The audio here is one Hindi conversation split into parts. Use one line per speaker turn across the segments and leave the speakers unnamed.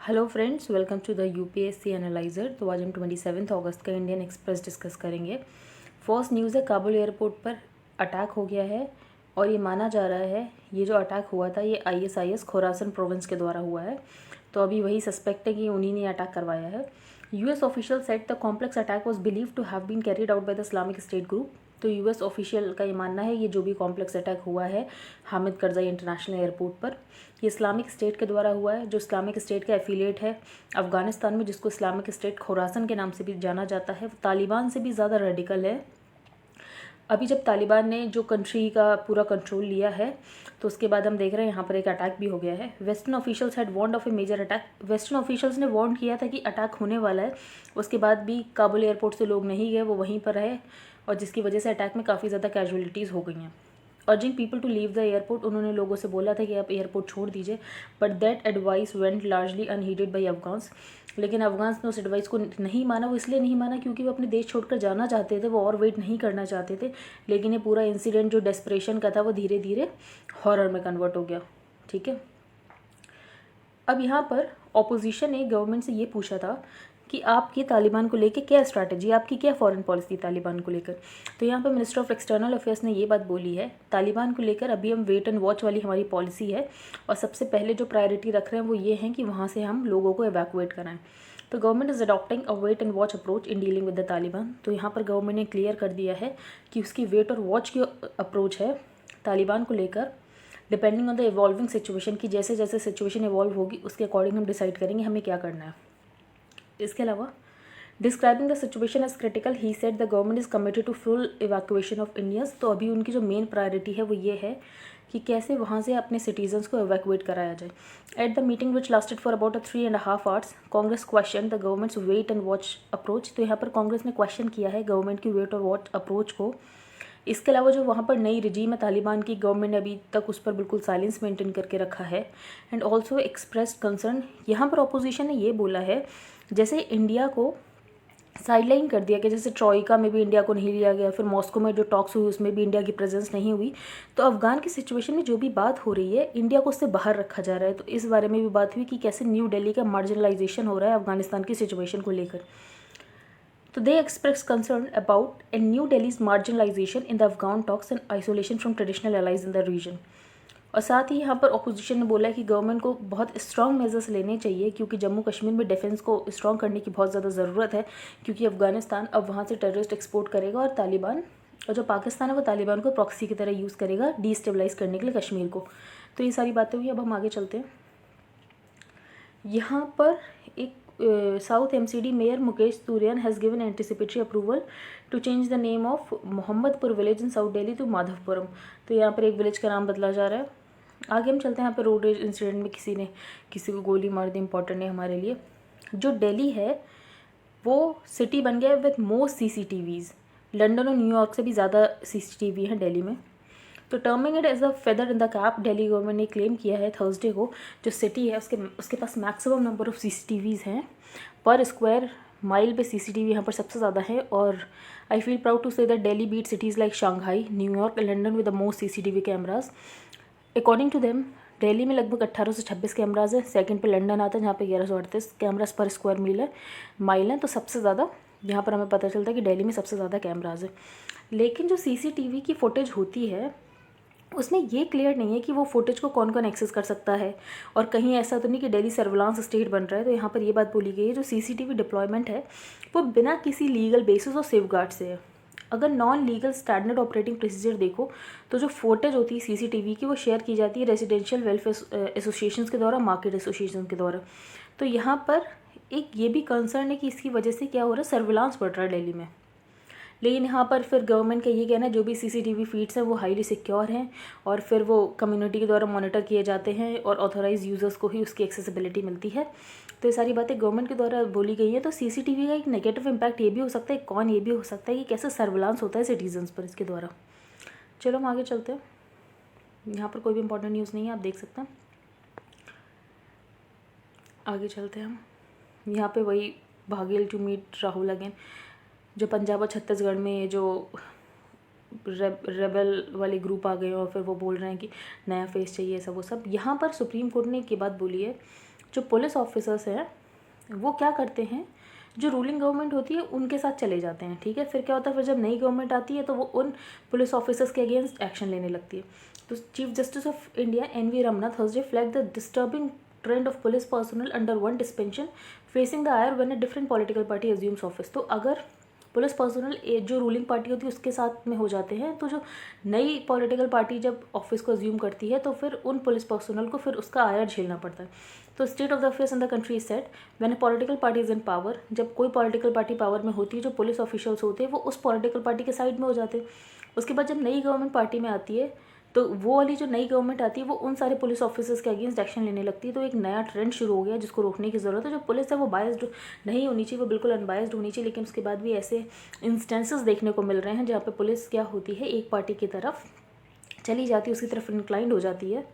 Hello friends, welcome to the UPSC analyser. तो आज हम 27 अगस्त का इंडियन एक्सप्रेस डिस्कस करेंगे। फर्स्ट न्यूज़ है, काबुल एयरपोर्ट पर अटैक हो गया है और ये माना जा रहा है ये जो अटैक हुआ था ये आईएसआईएस खोरासन प्रोविंस के द्वारा हुआ है। तो अभी वही सस्पेक्ट है कि उन्हीं ने अटैक करवाया है। US official said the complex attack was believe to have been carried out by the Islamic State group. तो यूएस ऑफिशियल का ये मानना है ये जो भी कॉम्प्लेक्स अटैक हुआ है हामिद करज़ाई इंटरनेशनल एयरपोर्ट पर, ये इस्लामिक स्टेट के द्वारा हुआ है, जो इस्लामिक स्टेट का एफिलिएट है अफ़गानिस्तान में, जिसको इस्लामिक स्टेट खोरासन के नाम से भी जाना जाता है। वो तालिबान से भी ज़्यादा रेडिकल है। अभी जब तालिबान ने जो कंट्री का पूरा कंट्रोल लिया है तो उसके बाद हम देख रहे हैं यहाँ पर एक अटैक भी हो गया है। Western officials had warned of a major attack. Western officials ने वार्न किया था कि अटैक होने वाला है, उसके बाद भी काबुल एयरपोर्ट से लोग नहीं गए, वो वहीं पर रहे और जिसकी वजह से अटैक में काफ़ी ज़्यादा कैजुअलिटीज़ हो गई हैं। Urging people to leave the airport, उन्होंने लोगों से बोला था कि आप एयरपोर्ट छोड़ दीजिए, but that advice went largely unheeded by Afghans. लेकिन अफगान्स ने उस एडवाइस को नहीं माना। वो इसलिए नहीं माना क्योंकि वो अपने देश छोड़कर जाना चाहते थे, वो और वेट नहीं करना चाहते थे। लेकिन ये पूरा इंसिडेंट जो डेस्परेशन का था वो धीरे धीरे हॉरर में कन्वर्ट हो गया। ठीक है, अब यहाँ पर ऑपोजिशन ने गवर्नमेंट से ये पूछा था कि आपकी तालिबान को लेकर क्या स्ट्रैटेजी, आपकी क्या फॉरेन पॉलिसी तालिबान को लेकर। तो यहाँ पर मिनिस्टर ऑफ एक्सटर्नल अफेयर्स ने ये बात बोली है, तालिबान को लेकर अभी हम वेट एंड वॉच वाली हमारी पॉलिसी है और सबसे पहले जो प्रायोरिटी रख रहे हैं वो ये है कि वहाँ से हम लोगों को एवैक्यूएट कराएं। तो government is adopting a wait and watch approach in dealing with the Taliban. तो यहाँ पर गवर्नमेंट ने क्लियर कर दिया है कि उसकी वेट और वॉच की अप्रोच है तालिबान को लेकर, depending on the evolving situation, की जैसे जैसे सिचुएशन इवॉल्व होगी उसके अकॉर्डिंग हम डिसाइड करेंगे हमें क्या करना है। इसके अलावा describing the situation as critical he said the government is committed to full evacuation of Indians. तो अभी उनकी जो मेन प्रायोरिटी है वो ये है कि कैसे वहाँ से अपने सिटीजन्स को एवैक्यूएट कराया जाए। At the meeting which lasted for about 3.5 hours Congress question the government's wait and watch approach. तो यहाँ पर कांग्रेस ने क्वेश्चन किया है गवर्नमेंट की वेट और वॉच अप्रोच को। इसके अलावा जो वहाँ पर नई रिजीम है तालिबान की, गवर्नमेंट ने अभी तक उस पर बिल्कुल साइलेंस मेंटेन करके रखा है। एंड ऑल्सो एक्सप्रेस्ड कंसर्न, यहाँ पर अपोजिशन ने ये बोला है जैसे इंडिया को साइडलाइन कर दिया कि जैसे ट्रॉइका में भी इंडिया को नहीं लिया गया, फिर मॉस्को में जो टॉक्स हुई उसमें भी इंडिया की प्रेजेंस नहीं हुई, तो अफगान की सिचुएशन में जो भी बात हो रही है इंडिया को उससे बाहर रखा जा रहा है। तो इस बारे में भी बात हुई कि कैसे न्यू दिल्ली का मार्जिनलाइजेशन हो रहा है अफगानिस्तान की सिचुएशन को लेकर। तो they express concern about a New Delhi's marginalization in the Afghan talks and isolation from traditional allies in the region. और साथ ही यहाँ पर अपोजिशन ने बोला है कि गवर्नमेंट को बहुत स्ट्रॉन्ग मेजर्स लेने चाहिए क्योंकि जम्मू कश्मीर में डिफेंस को स्ट्रॉन्ग करने की बहुत ज़्यादा ज़रूरत है, क्योंकि अफगानिस्तान अब वहाँ से टेररिस्ट एक्सपोर्ट करेगा और तालिबान और जो पाकिस्तान है वो तालिबान को प्रॉक्सी की तरह यूज़ करेगा डीस्टेबलाइज करने के लिए कश्मीर को। तो ये सारी बातें हुई। अब हम आगे चलते हैं। यहाँ पर एक south MCD mayor Mukesh Turian has given anticipatory approval to change the name of Mohammadpur village in south Delhi to Madhavpuram. तो यहाँ पर एक विलेज का नाम बदला जा रहा है। आगे हम चलते हैं। यहाँ पर रोड रेज इंसिडेंट में किसी ने किसी को गोली मार दी, इंपॉर्टेंट है हमारे लिए। जो दिल्ली है वो सिटी बन गया है विद मोस्ट सीसीटीवीज़। लंदन और न्यूयॉर्क से भी ज़्यादा सीसीटीवी हैं दिल्ली में। तो terming it as a feather in the cap, Delhi government ने क्लेम किया है थर्सडे को जो सिटी है उसके पास मैक्सिमम नंबर ऑफ़ सीसीटीवीज़ हैं पर स्क्वायर माइल पे। सीसीटीवी यहाँ पर सबसे ज़्यादा है और I feel proud to say that Delhi beat cities like Shanghai, New York, London with the most CCTV cameras. According to them Delhi में लगभग 18 से 26 कैमराज हैं। सेकंड पे लंदन आता है जहाँ पे 1138 कैमराज पर स्क्वायर माइल है। तो सबसे ज़्यादा यहाँ पर हमें पता चलता है कि दिल्ली में सबसे ज़्यादा कैमराज है। लेकिन जो सीसीटीवी की फुटेज होती है उसमें ये क्लियर नहीं है कि वो फुटेज को कौन कौन एक्सेस कर सकता है और कहीं ऐसा तो नहीं कि दिल्ली सर्विलांस स्टेट बन रहा है। तो यहाँ पर ये बात बोली गई है जो सीसीटीवी डिप्लॉयमेंट है वो बिना किसी लीगल बेसिस और सेफगार्ड से है। अगर non legal standard operating procedure देखो तो जो फुटेज होती है सीसीटीवी की वो शेयर की जाती है रेजिडेंशियल वेलफेयर एसोसिएशंस के द्वारा, मार्केट एसोसिएशन के द्वारा। तो यहाँ पर एक ये भी कंसर्न है कि इसकी वजह से क्या हो रहा है, सर्विलांस बढ़ रहा है दिल्ली में। लेकिन यहाँ पर फिर गवर्नमेंट का ये कहना है जो भी सीसीटीवी फीड्स हैं वो हाईली सिक्योर हैं और फिर वो कम्युनिटी के द्वारा मॉनिटर किए जाते हैं और ऑथोराइज यूज़र्स को ही उसकी एक्सेसिबिलिटी मिलती है। तो ये सारी बातें गवर्नमेंट के द्वारा बोली गई हैं। तो सीसीटीवी का एक नेगेटिव इम्पैक्ट ये भी हो सकता है, कौन ये भी हो सकता है कि कैसे सर्विलांस होता है सिटीजन्स पर इसके द्वारा। चलो हम आगे चलते हैं। यहाँ पर कोई भी इंपॉर्टेंट न्यूज़ नहीं है, आप देख सकते हैं। आगे चलते हैं हम। यहाँ पर वही भागेल टू मीट राहुल अगेन, जो पंजाब और छत्तीसगढ़ में जो रेबल वाले ग्रुप आ गए और फिर वो बोल रहे हैं कि नया फेस चाहिए, सब वो सब। यहाँ पर सुप्रीम कोर्ट ने एक बात बोली है जो पुलिस ऑफिसर्स हैं वो क्या करते हैं, जो रूलिंग गवर्नमेंट होती है उनके साथ चले जाते हैं, ठीक है। फिर क्या होता है, फिर जब नई गवर्नमेंट आती है तो वो उन पुलिस ऑफिसर्स के अगेंस्ट एक्शन लेने लगती है। तो chief justice of India N V. Ramana Thursday flag the disturbing trend of police personnel under one dispensation facing the ire when a different political party assumes office. तो अगर पुलिस पर्सनल जो रूलिंग पार्टी होती है उसके साथ में हो जाते हैं, तो जो नई पॉलिटिकल पार्टी जब ऑफिस को अज्यूम करती है तो फिर उन पुलिस पर्सनल को फिर उसका आयर झेलना पड़ता है। तो state of the affairs in the country set when a political party is in power, जब कोई पॉलिटिकल पार्टी पावर में होती है, जो पुलिस ऑफिशियल्स होते हैं वो उस पॉलिटिकल पार्टी के साइड में हो जाते हैं। उसके बाद जब नई गवर्नमेंट पार्टी में आती है तो वो वाली जो नई गवर्नमेंट आती है वो उन सारे पुलिस ऑफिसर्स के अगेंस्ट एक्शन लेने लगती है। तो एक नया ट्रेंड शुरू हो गया जिसको रोकने की ज़रूरत है। जो पुलिस है वो बायस्ड नहीं होनी चाहिए, वो बिल्कुल अनबायस्ड होनी चाहिए, लेकिन उसके बाद भी ऐसे इंस्टेंसेस देखने को मिल रहे हैं जहाँ पे पुलिस क्या होती है, एक पार्टी की तरफ चली जाती है, उसकी तरफ इंक्लाइंड हो जाती है।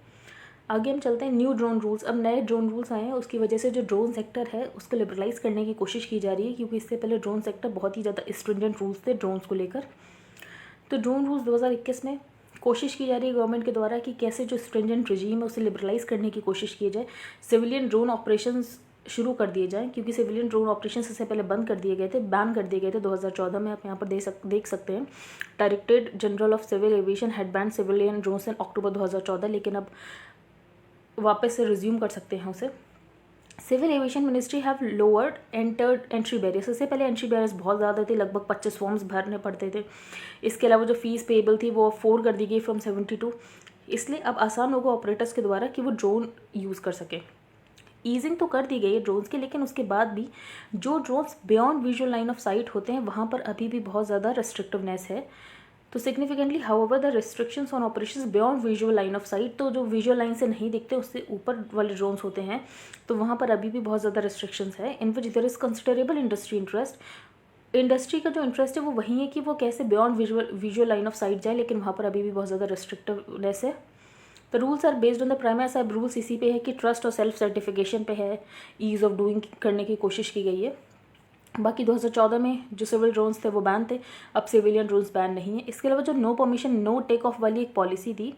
आगे हम चलते हैं, न्यू ड्रोन रूल्स। अब नए ड्रोन रूल्स आए हैं, उसकी वजह से जो ड्रोन सेक्टर है उसको लिबरलाइज करने की कोशिश की जा रही है, क्योंकि इससे पहले ड्रोन सेक्टर बहुत ही ज़्यादा स्ट्रिंजेंट रूल्स थे ड्रोन्स को लेकर। तो ड्रोन रूल्स 2021 में कोशिश की जा रही है गवर्नमेंट के द्वारा कि कैसे जो स्ट्रिंजेंट रिजीम है उसे लिबरलाइज करने की कोशिश की जाए, सिविलियन ड्रोन ऑपरेशंस शुरू कर दिए जाएँ, क्योंकि सिविलियन ड्रोन ऑपरेशन इससे पहले बंद कर दिए गए थे, बैन कर दिए गए थे 2014 में। आप यहाँ पर देख सकते हैं, Directorate General of Civil Aviation had ban civilian drones in October 2014, लेकिन अब वापस से रिज्यूम कर सकते हैं उसे। Civil aviation ministry have lowered entry barriers. इससे पहले एंट्री बैरियर्स बहुत ज़्यादा थे, लगभग 25 फॉर्म्स भरने पड़ते थे। इसके अलावा जो फीस पेएबल थी वो 4 कर दी गई फ्रॉम 72। इसलिए अब आसान होगा ऑपरेटर्स के द्वारा कि वो ड्रोन यूज़ कर सकें। ईजिंग तो कर दी गई है ड्रोन्स की, लेकिन उसके बाद भी जो drones beyond visual line of site होते हैं वहाँ पर अभी भी बहुत ज़्यादा रेस्ट्रिक्टिवनेस है। तो significantly however the restrictions on operations beyond visual line of site, तो जो विजुअल लाइन से नहीं दिखते उससे ऊपर वाले ड्रोन्स होते हैं तो वहाँ पर अभी भी बहुत ज़्यादा रिस्ट्रिक्शंस है। In which there is considerable industry interest. Industry का जो इंटरेस्ट है वो वही है कि वो कैसे beyond visual line of site जाए, लेकिन वहाँ पर अभी भी बहुत ज़्यादा रिस्ट्रिक्टिवनेस है। The rules are based on the primary साहब रूल्स इसी पे है कि ट्रस्ट और सेल्फ सर्टिफिकेशन पे है, ईज़ ऑफ डूइंग करने की कोशिश की गई है। बाकी 2014 में जो सिविल ड्रोन्स थे वो बैन थे, अब सिविलियन ड्रोन्स बैन नहीं है। इसके अलावा जो no permission no take off वाली एक पॉलिसी थी,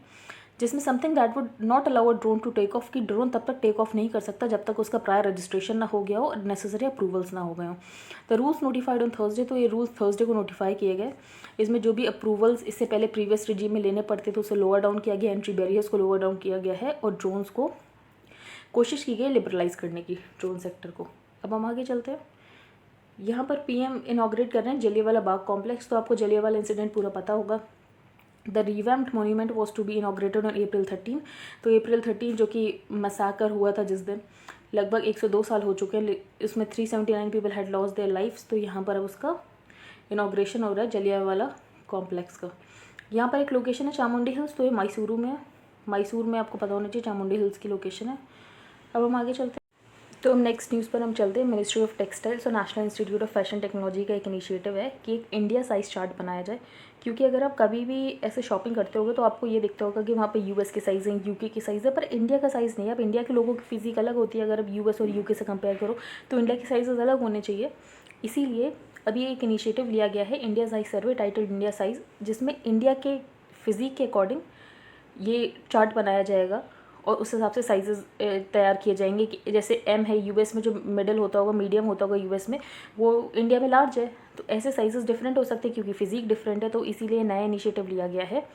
जिसमें something that would not allow a drone to take off, कि ड्रोन तब तक टेक ऑफ नहीं कर सकता जब तक उसका प्रायर रजिस्ट्रेशन ना हो गया हो और नेसेसरी अप्रूवल्स ना हो गए हो। The rules notified on Thursday, तो ये रूल्स थर्सडे को नोटिफाई किए गए। इसमें जो भी अप्रूवल्स इससे पहले प्रीवियस रिजीम में लेने पड़ते थे उसे लोअर डाउन किया गया, एंट्री बैरियर्स को लोअर डाउन किया गया है और ड्रोन्स को कोशिश की गई लिबरलाइज करने की, ड्रोन सेक्टर को। अब हम आगे चलते हैं। यहाँ पर पीएम इनॉग्रेट कर रहे हैं जलियांवाला बाग कॉम्प्लेक्स। तो आपको जलियांवाला इंसिडेंट पूरा पता होगा। The revamped monument was to be inaugurated on April 13। तो April 13 जो कि मसाकर हुआ था जिस दिन, लगभग 102 साल हो चुके हैं, इसमें 379 people had lost their lifes. तो यहाँ पर अब उसका इनॉग्रेशन हो रहा है जलियांवाला कॉम्प्लेक्स का। यहाँ पर एक लोकेशन है चामुंडी हिल्स, तो ये मैसूरू में है। मैसूर में आपको पता होना चाहिए चामुंडी हिल्स की लोकेशन है। अब हम आगे चलते हैं। तो हम नेक्स्ट न्यूज़ पर हम चलते हैं। मिनिस्ट्री ऑफ टेक्सटाइल्स और national institute of fashion technology का एक इनिशिएटिव है कि एक इंडिया साइज़ चार्ट बनाया जाए, क्योंकि अगर आप कभी भी ऐसे शॉपिंग करते होगे तो आपको ये दिखता होगा कि वहाँ पे यूएस के साइज़ हैं, यूके की साइज़ है, पर इंडिया का साइज़ नहीं है। अब इंडिया के लोगों की फिजिक अलग होती है, अगर आप यूएस और यूके से कंपेयर करो तो इंडिया के साइज़ अलग होने चाहिए। इसीलिए अभी एक इनिशिएटिव लिया गया है, इंडिया साइज़ सर्वे टाइटल इंडिया साइज़, जिसमें इंडिया के फिजिक के अकॉर्डिंग ये चार्ट बनाया जाएगा और उस हिसाब से साइजेस तैयार किए जाएंगे। कि जैसे एम है यूएस में, जो मिडिल होता होगा, मीडियम होता होगा यूएस में, वो इंडिया में लार्ज है। तो ऐसे साइजेस डिफरेंट हो सकते हैं क्योंकि फिजिक डिफरेंट है। तो इसीलिए नया इनिशिएटिव लिया गया है।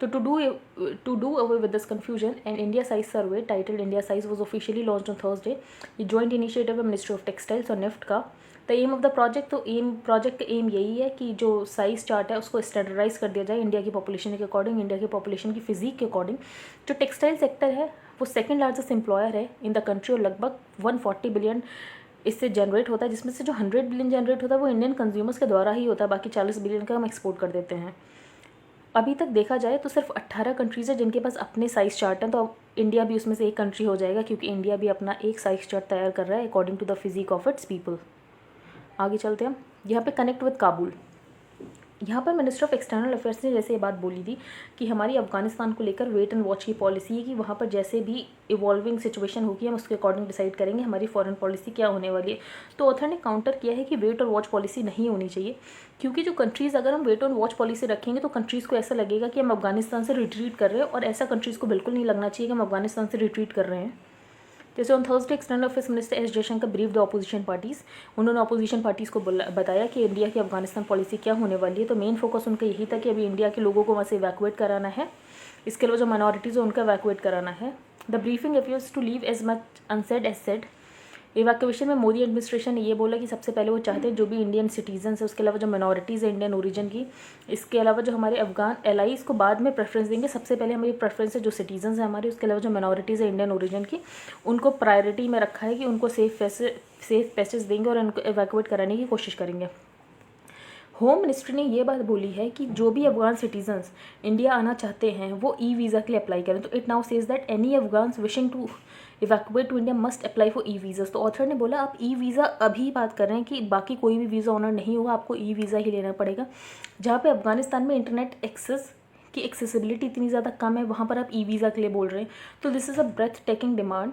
तो to do away with this confusion and India size survey titled India size was officially launched on Thursday. ये जॉइंट इनिशिएटिव है मिनिस्ट्री ऑफ टेक्सटाइल्स और निफ्ट का। The aim of the project, तो प्रोजेक्ट का एम यही है कि जो साइज़ चार्ट है उसको स्टैंडर्डाइज कर दिया जाए इंडिया की पॉपुलेशन के अकॉर्डिंग, इंडिया की पॉपुलेशन की फिजिक के अकॉर्डिंग। जो टेक्सटाइल सेक्टर है वो सेकंड लार्जेस्ट एम्प्लॉयर है इन द कंट्री और लगभग 140 बिलियन इससे जनरेट होता है, जिसमें से जो 100 बिलियन जनरेट होता है वो इंडियन कंज्यूमर्स के द्वारा ही होता है, बाकी 40 बिलियन का हम एक्सपोर्ट कर देते हैं। अभी तक देखा जाए तो सिर्फ 18 कंट्रीज़ है जिनके पास अपने साइज़ चार्ट हैं, तो अब इंडिया भी उसमें से एक कंट्री हो जाएगा, क्योंकि इंडिया भी अपना एक साइज़ चार्ट तैयार कर रहा है according to the physique of its people. आगे चलते हैं हम। यहाँ पे कनेक्ट विद काबुल। यहाँ पर मिनिस्टर ऑफ एक्सटर्नल अफेयर्स ने जैसे ये बात बोली थी कि हमारी अफगानिस्तान को लेकर वेट एंड वॉच की पॉलिसी है कि वहाँ पर जैसे भी इवॉल्विंग सिचुएशन होगी हम उसके अकॉर्डिंग डिसाइड करेंगे हमारी फॉरेन पॉलिसी क्या होने वाली है। तो ऑथर ने काउंटर किया है कि वेट और वॉच पॉलिसी नहीं होनी चाहिए, क्योंकि जो कंट्रीज़, अगर हम वेट और वॉच पॉलिसी रखेंगे तो कंट्रीज़ को ऐसा लगेगा कि हम अफगानिस्तान से रिट्रीट कर रहे हैं, और ऐसा कंट्रीज़ को बिल्कुल नहीं लगना चाहिए कि हम अफगानिस्तान से रिट्रीट कर रहे हैं। जैसे on Thursday external affairs minister S Jaishankar brief the opposition parties, उन्होंने ऑपोजिशन पार्टीज़ को बताया कि इंडिया की अफगानिस्तान पॉलिसी क्या होने वाली है। तो मेन फोकस उनका यही था कि अभी इंडिया के लोगों को वहाँ से इवैक्यूएट कराना है, इसके अलावा जो माइनॉरिटीज़ है उनका इवैक्यूएट कराना है। The briefing appears to leave as much unsaid as said. Evacuation में मोदी एडमिनिस्ट्रेशन ने ये बोला कि सबसे पहले वो चाहते हैं जो भी इंडियन सिटीजन्स है, उसके अलावा जो माइनॉरिटीज़ है इंडियन ओरिजिन की, इसके अलावा जो हमारे अफगान एलाइज को बाद में प्रेफरेंस देंगे। सबसे पहले हमारी प्रेफरेंस है जो सिटीजन्स हैं हमारे, उसके अलावा जो माइनॉरिटीज़ है इंडियन ओरिजिन की, उनको प्रायोरिटी में रखा है कि उनको सेफ पैसेज देंगे और उनको इवैक्यूएट कराने की कोशिश करेंगे। होम मिनिस्ट्री ने ये बात बोली है कि जो भी अफगान सिटीजन्स इंडिया आना चाहते हैं वो ई वीज़ा के लिए अप्लाई करें। तो it now says that any Afghans wishing to evacuate to India must apply for e visas. तो ऑथर ने बोला आप ई वीज़ा अभी बात कर रहे हैं कि बाकी कोई भी वीज़ा ऑनर नहीं होगा, आपको ई वीज़ा ही लेना पड़ेगा। जहाँ पे अफगानिस्तान में इंटरनेट एक्सेस की एक्सेसिबिलिटी इतनी ज़्यादा कम है, वहाँ पर आप ई वीज़ा के लिए बोल रहे हैं। तो this is a breath taking demand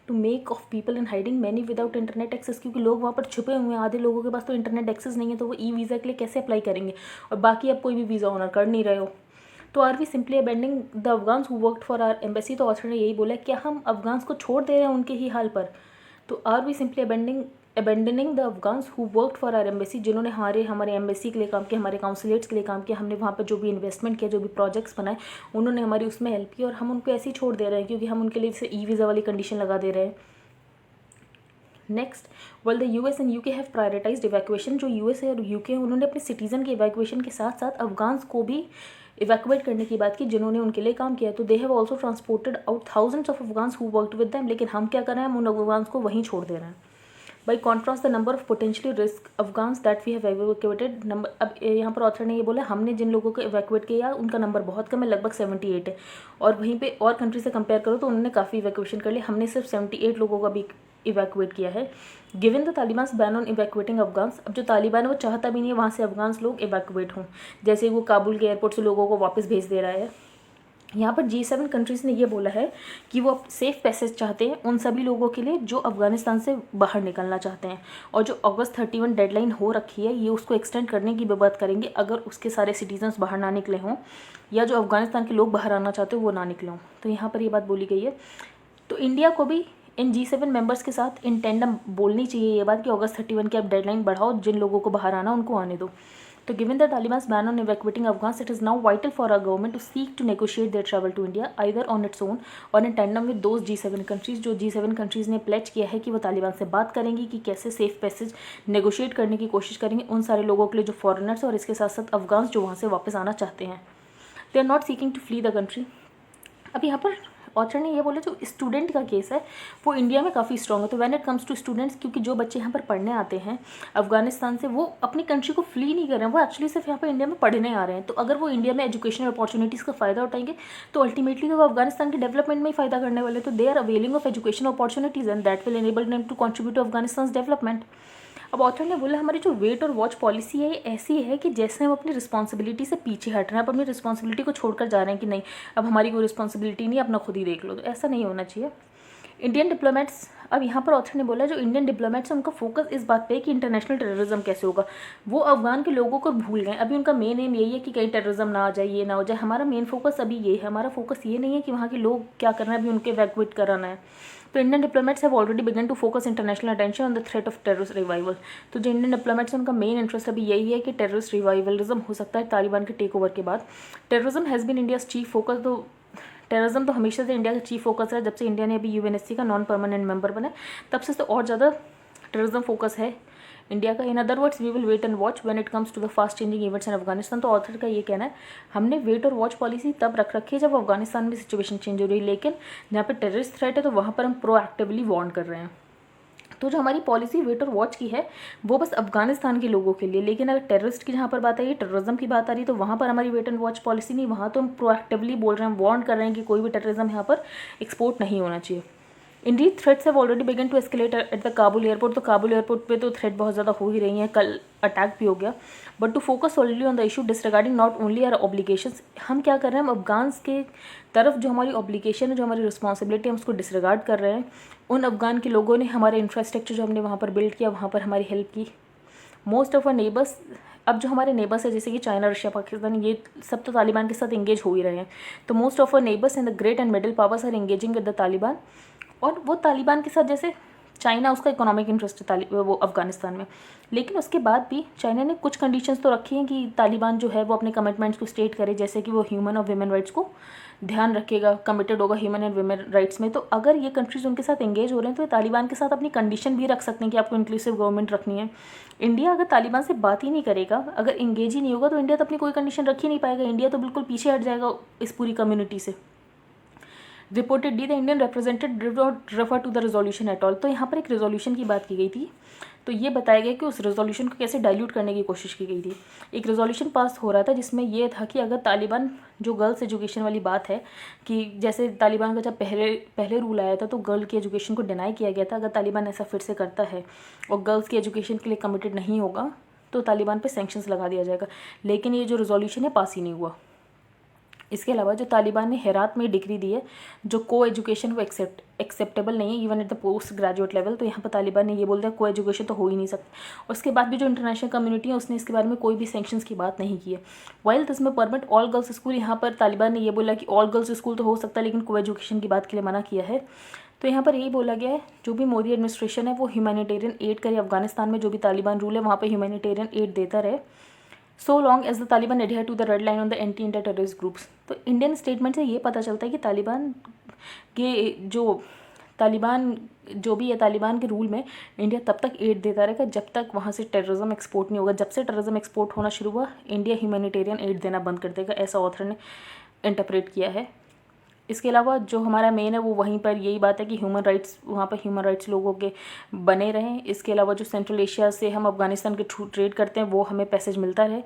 to make of people in hiding many without internet access, क्योंकि लोग वहाँ पर छुपे हुए हैं, आधे लोगों के पास तो इंटरनेट एक्सेस नहीं है, तो वो ई वीज़ा के लिए कैसे अप्लाई करेंगे, और बाकी आप कोई भी वीज़ा ऑनर कर नहीं रहे हो। तो are we simply abandoning the Afghans who worked for our embassy. तो ऑथर ने यही बोला क्या हम अफगान्स को छोड़ दे रहे हैं उनके ही हाल पर। तो are we simply abandoning the Afghans who worked for our embassy, जिन्होंने हमारे एम्बेसी के लिए काम किया, हमारे काउंसलेट्स के लिए काम किया, हमने वहाँ पर जो भी इन्वेस्टमेंट किया, जो भी प्रोजेक्ट्स बनाए, उन्होंने हमारी उसमें हेल्प की, और हम उनको ऐसे ही छोड़ दे रहे हैं क्योंकि हम उनके लिए जैसे ई वीज़ा वाली कंडीशन लगा दे रहे हैं। Next, well the US and UK have prioritised evacuation. जो यूएस है और यूके उन्होंने अपने सिटीजन के इवैक्यूएशन के साथ साथ अफगान्स को भी इवैक्यूएट करने की बात की जिन्होंने उनके लिए काम किया। तो they have also transported out thousands of Afghans who worked with them. लेकिन हम क्या कर रहे हैं, हम उन अफगान्स को वहीं छोड़ दे रहे हैं। By contrast the number of potentially risk Afghans that we have evacuated number, अब यहाँ पर ऑथर ने ये बोला हमने जिन लोगों को इवैक्यूएट किया उनका नंबर बहुत कम है, लगभग 78 है, और वहीं पे और कंट्री से कंपेयर करो तो उन्होंने काफ़ी इवैक्यूएशन कर लिया, हमने सिर्फ 78 लोगों का भी इवैक्यूएट किया है। Given the Talibans ban on evacuating Afghans, अब जो तालिबान है वो चाहता भी नहीं है वहाँ से अफगान्स लोग इवैक्यूएट हों, जैसे वो काबुल के एयरपोर्ट से लोगों को वापस भेज दे रहा है। यहाँ पर G7 कंट्रीज़ ने ये बोला है कि वो सेफ पैसेज चाहते हैं उन सभी लोगों के लिए जो अफगानिस्तान से बाहर निकलना चाहते हैं, और जो अगस्त 31 डेडलाइन हो रखी है ये उसको एक्सटेंड करने की भी बात करेंगे अगर उसके सारे सिटीजन्स बाहर ना निकले हों, या जो अफगानिस्तान के लोग बाहर आना चाहते हो वो ना निकले हों। तो यहाँ पर ये बात बोली गई है। तो इंडिया को भी इन G7 मेंबर्स के साथ इन टेंडम बोलनी चाहिए ये बात कि अगस्त 31 की आप डेडलाइन बढ़ाओ, जिन लोगों को बाहर आना उनको आने दो। तो given the Talibans ban on evacuating Afghans, it is now vital for our government to seek to negotiate their travel to India either on its own or in tandem with those G7 countries. जो G7 कंट्रीज़ ने प्लेज किया है कि वो तालिबान से बात करेंगी कि कैसे सेफ पैसेज नेगोशिएट करने की कोशिश करेंगे उन सारे लोगों के लिए जो फॉरेनर्स और इसके साथ साथ अफगान्स जो वहाँ से वापस आना चाहते हैं। They are not seeking to flee the country. अब यहाँ पर ऑथर ने ये बोला जो स्टूडेंट का केस है वो इंडिया में काफ़ी स्ट्रॉन्ग है। तो when it comes to students, क्योंकि जो बच्चे यहाँ पर पढ़ने आते हैं अफगानिस्तान से वो अपनी कंट्री को फ्ली नहीं कर रहे हैं, वो एक्चुअली सिर्फ यहाँ पर इंडिया में पढ़ने आ रहे हैं। तो अगर वो इंडिया में एजुकेशनल अपॉर्चुनिटीज़ का फ़ायदा उठाएंगे तो अल्टीमेटली तो वो अफगानिस्तान के डेवलपमेंट में ही फ़ायदा करने वाले। तो they are availing of education opportunities and that will enable them to contribute to Afghanistan development. अब ऑथर ने बोला हमारी जो वेट और वॉच पॉलिसी है ये ऐसी है कि जैसे हम अपनी रिस्पॉन्सिबिलिटी से पीछे हट रहे हैं, आप अपनी रिस्पॉन्सिबिलिटी को छोड़कर जा रहे हैं कि नहीं अब हमारी कोई रिस्पॉन्सिबिलिटी नहीं, अपना खुद ही देख लो। तो ऐसा नहीं होना चाहिए। इंडियन डिप्लोमेट्स, अब यहाँ पर ऑथर ने बोला जो इंडियन डिप्लोमेट्स हैं उनका फोकस इस बात पे है कि इंटरनेशनल टेररिज्म कैसे होगा। वो अफगान के लोगों को भूल गए, अभी उनका मेन एम यही है कि कहीं टेररिज्म ना आ जाए, ये ना हो जाए। हमारा मेन फोकस अभी ये है, हमारा फोकस ये नहीं है कि वहाँ के लोग क्या करना है, अभी उनके इवैक्यूएट कराना है। तो Indian diplomats have already begun to focus international attention on the threat of terrorist revival. तो जो इंडियन डिप्लोमेट्स हैं उनका मेन इंटरेस्ट अभी यही है कि टेररिस्ट रिवाइवलिज्म हो सकता है तालिबान के टेक ओवर के बाद। Terrorism has been India's chief focus. तो टेररिज्म तो हमेशा से इंडिया का चीफ फोकस है, जब से इंडिया ने अभी यूएनएससी का नॉन परमानेंट मेंबर बना तब से तो और ज़्यादा टेररिज्म फोकस है इंडिया का। In other words we will wait and watch when it comes to the fast changing events in Afghanistan. तो ऑथर का ये कहना है हमने वेट और वॉच पॉलिसी तब रख रखी है जब अफगानिस्तान में सिचुएशन चेंज हो रही है, लेकिन जहाँ पर टेररिस्ट थ्रेट है तो वहाँ पर हम प्रोएक्टिवली वार्न कर रहे हैं। तो जो हमारी पॉलिसी वेट और वॉच की है वो बस अफगानिस्तान के लोगों के लिए, लेकिन अगर टेररिस्ट की जहाँ पर बात आई, टेररिज्म की बात आ रही है तो वहाँ पर हमारी वेट एंड वॉच पॉलिसी नहीं, वहाँ तो हम प्रोएक्टिवली बोल रहे हैं, वार्न कर रहे हैं कि कोई भी टेररिज्म यहाँ पर एक्सपोर्ट नहीं होना चाहिए। Indeed threats have already begun to escalate at the Kabul airport. तो काबुल एयरपोर्ट पे तो थ्रेट बहुत ज़्यादा हो ही रही हैं, कल अटैक भी हो गया। But to focus already on the issue disregarding not only our obligations, हम क्या कर रहे हैं, हम अफगान्स के तरफ जो हमारी ऑब्लिगेशन है, जो हमारी रिस्पॉन्सिबिलिटी है, हम उसको डिसरिगार्ड कर रहे हैं। उन अफगान के लोगों ने हमारे इंफ्रास्ट्रक्चर जो हमने वहाँ पर बिल्ड किया वहाँ पर हमारी हेल्प की। मोस्ट ऑफ आवर नेबर्स, अब जो हमारे नेबर्स है जैसे कि चाइना, रशिया, पाकिस्तान, ये सब तो तालिबान के साथ इंगेज हो ही रहे हैं। तो most of our neighbours in the great and middle powers are engaging with the Taliban और वो तालिबान के साथ, जैसे चाइना उसका इकोनॉमिक इंटरेस्ट है वो अफ़गानिस्तान में, लेकिन उसके बाद भी चाइना ने कुछ कंडीशंस तो रखी हैं कि तालिबान जो है वो अपने कमिटमेंट्स को स्टेट करे, जैसे कि वो ह्यूमन और वुमेन राइट्स को ध्यान रखेगा, कमिटेड होगा ह्यूमन एंड वुमेन राइट्स में। तो अगर ये कंट्रीज़ उनके साथ एंगेज हो रहे हैं तो ये तालिबान के साथ अपनी कंडीशन भी रख सकते हैं कि आपको इंक्लूसिव गवर्नमेंट रखनी है। इंडिया अगर तालिबान से बात ही नहीं करेगा, अगर एंगेज ही नहीं होगा, तो इंडिया तो अपनी कोई कंडीशन रख ही नहीं पाएगा। इंडिया तो बिल्कुल पीछे हट जाएगा इस पूरी कम्युनिटी से। Reportedly the Indian representative did not refer to the resolution at all. तो यहाँ पर एक रेजोल्यूशन की बात की गई थी, तो ये बताया गया कि उस रेजोल्यूशन को कैसे डाइल्यूट करने की कोशिश की गई थी। एक रेजोल्यूशन पास हो रहा था जिसमें ये था कि अगर तालिबान, जो गर्ल्स एजुकेशन वाली बात है कि जैसे तालिबान का जब पहले रूल आया था तो गर्ल की एजुकेशन को डिनाई किया गया था, अगर तालिबान ऐसा फिर से करता है और गर्ल्स की एजुकेशन के लिए कमिटेड नहीं होगा तो तालिबान पे सैंक्शंस लगा दिया जाएगा। लेकिन ये जो रेजोल्यूशन है पास ही नहीं हुआ। इसके अलावा जो तालिबान ने हेरात में डिग्री दी है जो को एजुकेशन वो एक्सेप्टेबल नहीं है even at the post graduate level, तो यहाँ पर तालिबान ने ये बोल दिया को एजुकेशन तो हो ही नहीं सकता। और उसके बाद भी जो इंटरनेशनल कम्युनिटी है उसने इसके बारे में कोई भी सैंक्शंस की बात नहीं की है। वाइल दिस में परमिट ऑल गर्ल्स स्कूल, यहाँ पर तालिबान ने ये बोला कि ऑल गर्ल्स स्कूल तो हो सकता है लेकिन को एजुकेशन की बात के लिए मना किया है। तो यहाँ पर यही बोला गया है जो भी मोदी एडमिनिस्ट्रेशन है वो ह्यूमैनिटेरियन एड करे, अफगानिस्तान में जो भी तालिबान रूल है वहाँ पर ह्यूमैनिटेरियन एड देता रहे, so long as the Taliban adhere to the red line on the anti India terrorist groups. तो इंडियन स्टेटमेंट से ये पता चलता है कि तालिबान जो भी है तालिबान के रूल में इंडिया तब तक एड देता रहेगा जब तक वहाँ से टेररिज्म एक्सपोर्ट नहीं होगा। जब से टेररिज्म एक्सपोर्ट होना शुरू हुआ इंडिया ह्यूमैनिटेरियन एड देना बंद कर देगा, ऐसा ऑथर ने इंटरप्रेट किया है। इसके अलावा जो हमारा मेन है वो वहीं पर यही बात है कि ह्यूमन राइट्स, वहाँ पर ह्यूमन राइट्स लोगों के बने रहें। इसके अलावा जो सेंट्रल एशिया से हम अफगानिस्तान के थ्रू ट्रेड करते हैं वो हमें पैसेज मिलता रहे।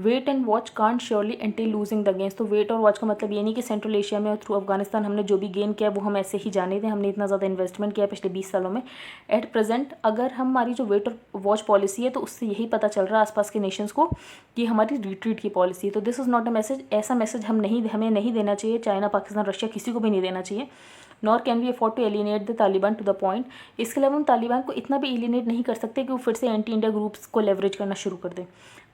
Wait and watch can't surely until losing the gains. तो वेट और वॉच का मतलब ये नहीं कि सेंट्रल एशिया में और थ्रू अफगानिस्तान हमने जो भी गेन किया वो हम ऐसे ही जाने दें, हमने इतना ज़्यादा इन्वेस्टमेंट किया पिछले 20 सालों में। एट प्रेजेंट अगर हमारी जो वेट और वॉच पॉलिसी है तो उससे यही पता चल रहा है आसपास के नेशंस को कि हमारी रिट्रीट की पॉलिसी है। तो this is not a message, ऐसा मैसेज हमें नहीं देना चाहिए, चाइना पाकिस्तान रशिया किसी को भी नहीं देना चाहिए। Nor can we afford to alienate the Taliban to the point. इसके अलावा हम तालिबान को इतना भी एलिनेट नहीं कर सकते कि वो फिर से एंटी इंडिया ग्रुप्स को लेवरेज करना शुरू कर दें।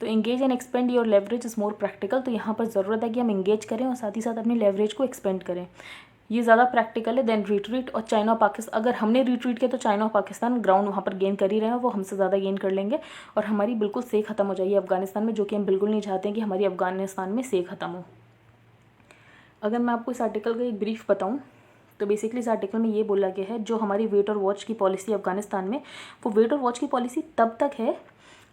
तो engage and expand your leverage is more practical. तो यहाँ पर ज़रूरत है कि हम एंगेज करें और साथ ही साथ अपनी लेवरेज को एक्सपेंड करें, ये ज़्यादा प्रैक्टिकल है देन रिट्रीट। और चाइना और पाकिस्तान, अगर हमने रिट्रीट किया तो चाइना और पाकिस्तान ग्राउंड वहाँ पर गेन कर ही रहे हैं, वो हमसे ज़्यादा गेन कर लेंगे और हमारी बिल्कुल से ख़त्म हो जाएगी अफगानिस्तान में, जो कि हम बिल्कुल नहीं चाहते हैं कि हमारी अफगानिस्तान में से ख़त्म हो। अगर मैं आपको इस आर्टिकल का एक ब्रीफ बताऊँ तो बेसिकली इस आर्टिकल में ये बोला गया है जो हमारी वेट और वॉच की पॉलिसी अफगानिस्तान में, वो वेट और वॉच की पॉलिसी तब तक है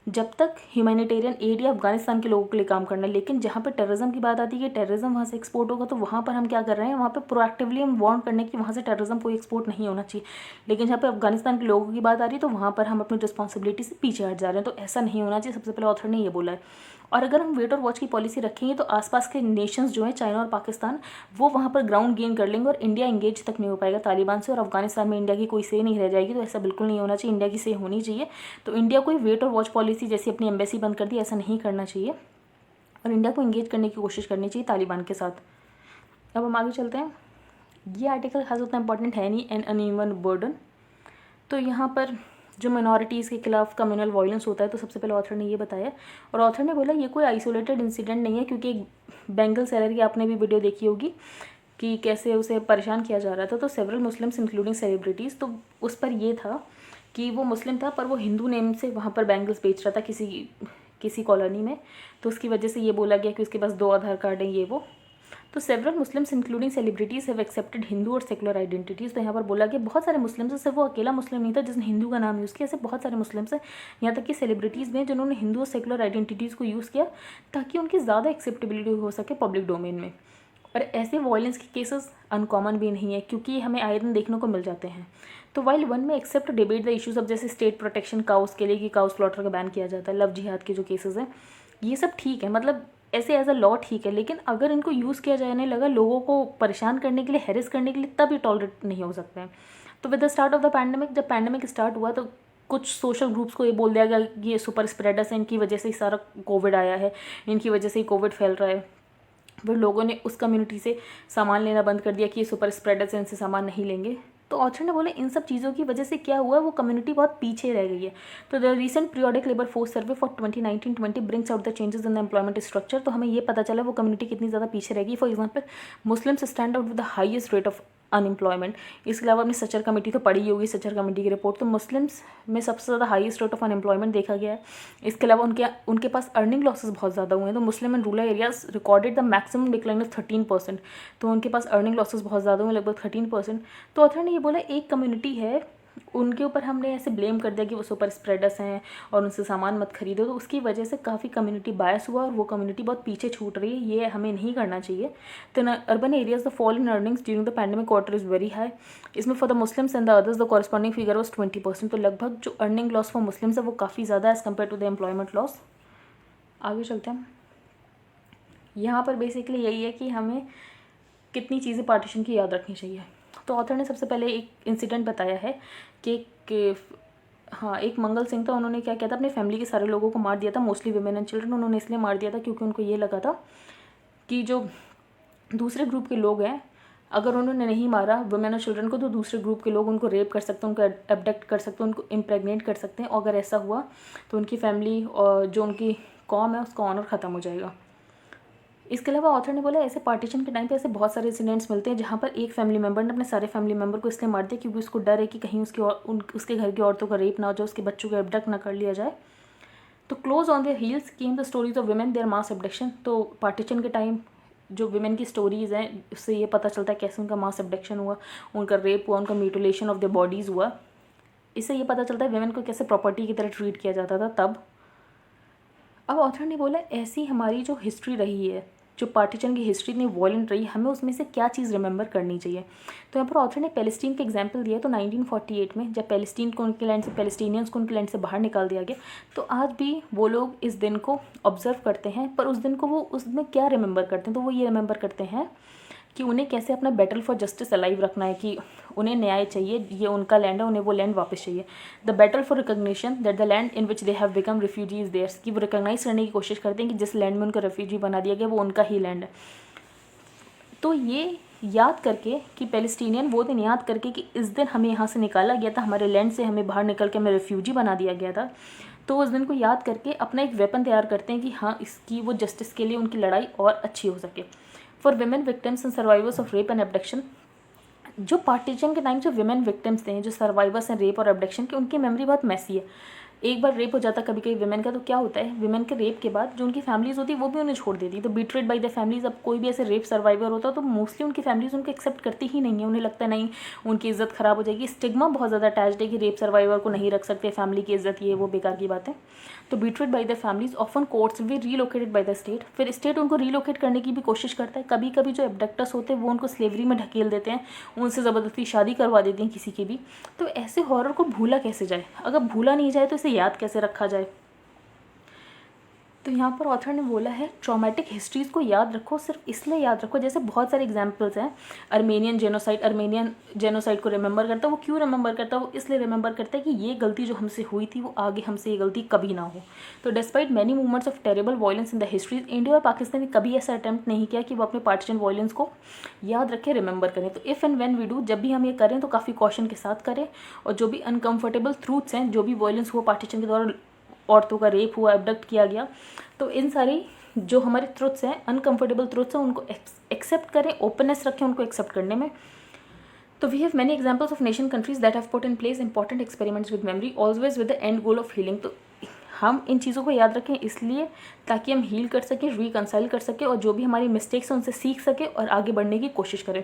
जब तक ह्यूमैनिटेरियन एड या अफगानिस्तान के लोगों के लिए काम करना है। लेकिन जहाँ पर टेररिज्म की बात आती है कि टेररिज्म वहाँ से एक्सपोर्ट होगा तो वहाँ पर हम क्या कर रहे हैं, वहाँ पर प्रोएक्टिवली हम वार्न करने की वहाँ से टेररिज्म कोई एक्सपोर्ट नहीं होना चाहिए। लेकिन जहाँ पर अफगानिस्तान के लोगों की बात आ रही है तो वहाँ पर हम अपनी रिस्पॉन्सिबिलिटी से पीछे हट जा रहे हैं। तो ऐसा नहीं होना चाहिए, सबसे पहले ऑथर ने ये बोला है। और अगर हम वेट और वॉच की पॉलिसी रखेंगे तो आसपास के नेशंस जो हैं चाइना और पाकिस्तान, वो वहाँ पर ग्राउंड गेन कर लेंगे और इंडिया एंगेज तक नहीं हो पाएगा तालिबान से, और अफगानिस्तान में इंडिया की कोई से नहीं रह जाएगी। तो ऐसा बिल्कुल नहीं होना चाहिए, इंडिया की से होनी चाहिए। तो इंडिया कोई वेट और वॉच पॉलिसी जैसी अपनी एम्बेसी बंद कर दी, ऐसा नहीं करना चाहिए और इंडिया को एंगेज करने की कोशिश करनी चाहिए तालिबान के साथ। अब हम आगे चलते हैं। ये आर्टिकल खास उतना इंपॉर्टेंट है नहीं, एन अनइवन बर्डन। तो यहाँ पर जो मिनॉरिटीज़ के खिलाफ कम्युनल वायलेंस होता है तो सबसे पहले ऑथर ने ये बताया, और ऑथर ने बोला ये कोई आइसोलेटेड इंसिडेंट नहीं है, क्योंकि एक बेंगल सेलर की आपने भी वीडियो देखी होगी कि कैसे उसे परेशान किया जा रहा था। तो सेवरल मुस्लिम्स इंक्लूडिंग सेलिब्रिटीज़, तो उस पर ये था कि वो मुस्लिम था पर वो हिंदू नेम से वहाँ पर बैंगल्स बेच रहा था किसी कॉलोनी में। तो उसकी वजह से ये बोला गया कि उसके पास 2 आधार कार्ड हैं, ये वो। तो several Muslims including celebrities have accepted Hindu और सेकुलर आइडेंटिटीज़। तो यहाँ पर बोला कि बहुत सारे मुस्लिम्स हैं, सिर्फ वो अकेला मुस्लिम नहीं था जिसने हिंदू का नाम यूज़ किया, ऐसे बहुत सारे मुस्लिम्स हैं, यहाँ तक कि सेलिब्रिटीज़ में जिन्होंने हिंदू और सेकुलर आइडेंटिटीज़ को यूज़ किया ताकि उनकी ज़्यादा एक्सेप्टेबिलिटी हो सके पब्लिक डोमेन में। और ऐसे वायलेंस के केसेस अनकॉमन भी नहीं है क्योंकि ये हमें आए दिन देखने को मिल जाते हैं। तो वाइल वन में एक्सेप्ट डिबेट द इश्यूज, अब जैसे स्टेट प्रोटेक्शन काउस के लिए कि काउ स्लॉटर का बैन किया जाता है, लव जिहाद के जो केसेस हैं, ये सब ठीक है, मतलब ऐसे एज अ लॉ ठीक है। लेकिन अगर इनको यूज़ किया जाने लगा लोगों को परेशान करने के लिए, हैरेस करने के लिए, तब ये टॉलरेट नहीं हो सकते हैं। तो with the start of the pandemic, जब पैंडेमिक स्टार्ट हुआ तो कुछ सोशल ग्रुप्स को ये बोल दिया गया कि ये सुपर स्प्रेडर्स हैं, इनकी वजह से ही सारा कोविड आया है, इनकी वजह से ही कोविड फैल रहा है। फिर लोगों ने उस कम्युनिटी से सामान लेना बंद कर दिया कि ये सुपर स्प्रेडर्स हैं, इनसे सामान नहीं लेंगे। तो ऑथर ने बोले इन सब चीज़ों की वजह से क्या हुआ, वो कम्युनिटी बहुत पीछे रह गई है। तो the recent periodic labour force survey for 2019-20 brings out the changes in the employment structure. तो हमें ये पता चला वो कम्युनिटी कितनी ज़्यादा पीछे रहेगी। For example Muslims stand out with the highest rate of unemployment. इसके अलावा आपने सचर कमेटी तो पढ़ी होगी, सचर कमेटी की रिपोर्ट, तो मुस्लिम्स में सबसे ज़्यादा हाईएस्ट रेट ऑफ अनएम्प्लॉयमेंट देखा गया है। इसके अलावा उनके पास अर्निंग लॉसेस बहुत ज़्यादा हुए हैं, तो Muslim and rural areas recorded the maximum decline of 13%। तो उनके पास अर्निंग लॉसेस बहुत ज़्यादा हुए, लगभग 13%। तो ऑथर ने ये बोला एक कम्युनिटी है, उनके ऊपर हमने ऐसे ब्लेम कर दिया कि वो सुपर स्प्रेडर्स हैं और उनसे सामान मत खरीदो, तो उसकी वजह से काफ़ी कम्युनिटी बायस हुआ और वो कम्युनिटी बहुत पीछे छूट रही है। ये हमें नहीं करना चाहिए। तो in urban areas the fall in earnings during the pandemic quarter is very high. इसमें for the Muslims and the others the corresponding figure was 20%। तो लगभग जो अर्निंग लॉस फॉर मुस्लिम्स है वो काफ़ी ज़्यादा as compare to the employment loss. आगे चलते हैं। यहाँ पर बेसिकली यही है कि हमें कितनी चीज़ें पार्टीशन की याद रखनी चाहिए। तो ऑथर ने सबसे पहले एक इंसिडेंट बताया है कि एक मंगल सिंह था, उन्होंने क्या किया था, अपनी फैमिली के सारे लोगों को मार दिया था, मोस्टली वुमेन एंड चिल्ड्रन। उन्होंने इसलिए मार दिया था क्योंकि उनको ये लगा था कि जो दूसरे ग्रुप के लोग हैं, अगर उन्होंने नहीं मारा वुमेन और चिल्ड्रन को, तो दूसरे ग्रुप के लोग उनको रेप कर सकते हैं, उनको एबडक्ट कर सकते हैं, उनको इम्प्रेगनेट कर सकते हैं। और अगर ऐसा हुआ तो उनकी फैमिली और जो उनकी कौम है उसका ऑनर ख़त्म हो जाएगा। इसके अलावा ऑथर ने बोला ऐसे पार्टीशन के टाइम पे ऐसे बहुत सारे इंसिडेंट्स मिलते हैं जहाँ पर एक फैमिली मेम्बर ने अपने सारे फैमिली मेम्बर को इसलिए मार दिया क्योंकि उसको डर है कि कहीं उसके घर की औरतों का रेप ना हो जाए, उसके बच्चों को एबडक्ट ना कर लिया जाए। तो close on their heels came the stories of women their mass abduction. तो पार्टीशन के टाइम जो वुमेन की स्टोरीज़ हैं उससे ये पता चलता है कैसे उनका मास एबडक्शन हुआ, उनका रेप हुआ, उनका म्यूटिलेशन ऑफ देयर बॉडीज़ हुआ। इससे ये पता चलता है वुमेन को कैसे प्रॉपर्टी की तरह ट्रीट किया जाता था तब। अब ऑथर ने बोला ऐसी हमारी जो हिस्ट्री रही है, जो पार्टीशन की हिस्ट्री इतनी वॉयलेंट रही, हमें उसमें से क्या चीज़ रिमेंबर करनी चाहिए। तो यहाँ पर ऑथर ने पैलेस्टीन का एग्जांपल दिया। तो 1948 में जब पैलेस्टीन को उनके लैंड से, पैलेस्टीनियंस को उनके लैंड से बाहर निकाल दिया गया, तो आज भी वो लोग इस दिन को ऑब्जर्व करते हैं। पर उस दिन को वो उसमें क्या रिमेंबर करते हैं, तो वो ये रिमेंबर करते हैं कि उन्हें कैसे अपना बैटल फॉर जस्टिस अलाइव रखना है, कि उन्हें न्याय चाहिए, ये उनका लैंड है, उन्हें वो लैंड वापस चाहिए। The battle for recognition that the land in which they have become refugees theirs, कि वो रिकग्नाइज करने की कोशिश करते हैं कि जिस लैंड में उनको रेफ्यूजी बना दिया गया वो उनका ही लैंड है। तो ये याद करके कि पैलेस्टीनियन वो दिन याद करके कि इस दिन हमें यहाँ से निकाला गया था, हमारे लैंड से हमें बाहर निकल के हमें रेफ्यूजी बना दिया गया था, तो उस दिन को याद करके अपना एक वेपन तैयार करते हैं कि हाँ इसकी वो जस्टिस के लिए उनकी लड़ाई और अच्छी हो सके। For women victims and survivors of rape and abduction, जो पार्टीशन के टाइम जो विमेन विक्टिम्स थे, जो सर्वाइवर्स हैं रेप और एबडक्शन की, उनकी मेमोरी बहुत मैसी है। एक बार रेप हो जाता कभी कभी विमेन का, तो क्या होता है विमेन के रेप के बाद जो उनकी फैमिलीज़ होती है वो भी उन्हें छोड़ देती है। तो बीट्रेड बाय द फैमिलीज। अब कोई भी ऐसे रेप सर्वाइवर होता है तो मोस्टली उनकी फैमिलीज उनको एक्सेप्ट करती ही नहीं है, उन्हें लगता है नहीं उनकी इज्जत ख़राब हो जाएगी। स्टिग्मा बहुत ज़्यादा अटैच्ड है कि रेप सर्वाइवर को नहीं रख सकते, फैमिली की इज्जत, ये वो बेकार की बात है। तो betrayed by the families often courts भी रीलोकेटेड बाय द स्टेट, फिर स्टेट उनको रीलोकेट करने की भी कोशिश करता है। कभी कभी जो एबडक्टर्स होते हैं वो उनको स्लेवरी में ढकेल देते हैं, उनसे ज़बरदस्ती शादी करवा देती हैं किसी की भी। तो ऐसे हॉरर को भूला कैसे जाए, अगर भूला नहीं जाए तो इसे याद कैसे रखा जाए। तो यहाँ पर ऑथर ने बोला है ट्रॉमेटिक हिस्ट्रीज़ को याद रखो, सिर्फ इसलिए याद रखो, जैसे बहुत सारे एग्जांपल्स हैं। अर्मेनियन जेनोसाइड को रिमेंबर करता है, वो क्यों रिमेंबर करता है, वो इसलिए रिमेंबर करता है कि ये गलती जो हमसे हुई थी वो आगे हमसे ये गलती कभी ना हो। तो despite many movements of terrible violence in the history, India और पाकिस्तान ने कभी ऐसा अटैम्प्ट नहीं किया कि वो अपने पार्टीशन वायलेंस को याद रखें, रिमेंबर करें। तो if and when we do, जब भी हम ये करें तो काफ़ी कॉशन के साथ करें, और जो भी अनकम्फर्टेबल ट्रूथ्स हैं, जो भी वायलेंस हुआ पार्टीशन के दौरान, औरतों का रेप हुआ, एबडक्ट किया गया, तो इन सारी जो हमारे ट्रुथ्स हैं, अनकंफर्टेबल ट्रुथ्स हैं, उनको एक्सेप्ट करें, ओपननेस रखें उनको एक्सेप्ट करने में। तो we have many examples of nation countries that have put in place important experiments with memory always with the end goal of healing. तो हम इन चीज़ों को याद रखें इसलिए ताकि हम हील कर सकें, रिकंसाइल कर सकें, और जो भी हमारी मिस्टेक्स हैं उनसे सीख सकें और आगे बढ़ने की कोशिश करें।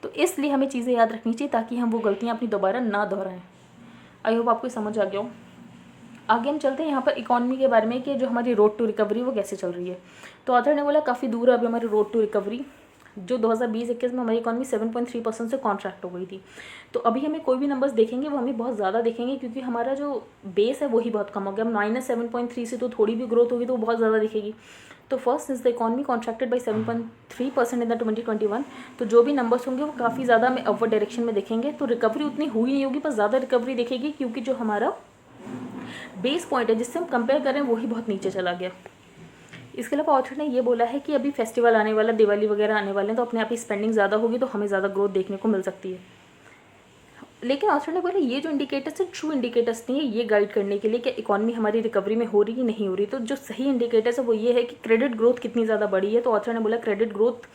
तो इसलिए हमें चीज़ें याद रखनी चाहिए ताकि हम वो गलतियाँ अपनी दोबारा ना दोहराएं। आई होप आपको समझ आ गया हो। आगे हम चलते हैं यहाँ पर इकॉनमी के बारे में कि जो हमारी रोड टू रिकवरी वो कैसे चल रही है। तो ऑथर ने बोला काफ़ी दूर है अभी हमारी रोड टू रिकवरी। जो 2020-21 में हमारी इकॉनमी 7.3% से कॉन्ट्रैक्ट हो गई थी। तो अभी हमें कोई भी नंबर्स देखेंगे वो हमें बहुत ज़्यादा देखेंगे क्योंकि हमारा जो बेस है वही बहुत कम हो गया। अब -7.3 से तो थोड़ी भी ग्रोथ होगी तो वो बहुत ज़्यादा दिखेगी। तो first is the economy contracted by 7.3% in the 2021। तो जो भी नंबर्स होंगे वो काफ़ी ज़्यादा हमें अपवर्ड डायरेक्शन में दिखेंगे। तो रिकवरी उतनी हुई नहीं होगी, पर ज़्यादा रिकवरी दिखेगी क्योंकि जो हमारा बेस पॉइंट है जिससे हम कंपेयर करें वही बहुत नीचे चला गया। इसके अलावा ऑथर ने ये बोला है कि अभी फेस्टिवल आने वाला, दिवाली वगैरह आने वाले हैं, तो अपने आप ही स्पेंडिंग ज़्यादा होगी तो हमें ज़्यादा ग्रोथ देखने को मिल सकती है। लेकिन ऑथर ने बोला ये जो इंडिकेटर्स है ट्रू इंडिकेटर्स नहीं है ये गाइड करने के लिए कि इकॉनमी हमारी रिकवरी में हो रही है नहीं हो रही। तो जो सही इंडिकेटर्स है वो ये है कि क्रेडिट ग्रोथ कितनी ज़्यादा बढ़ी है। तो ऑथर ने बोला क्रेडिट ग्रोथ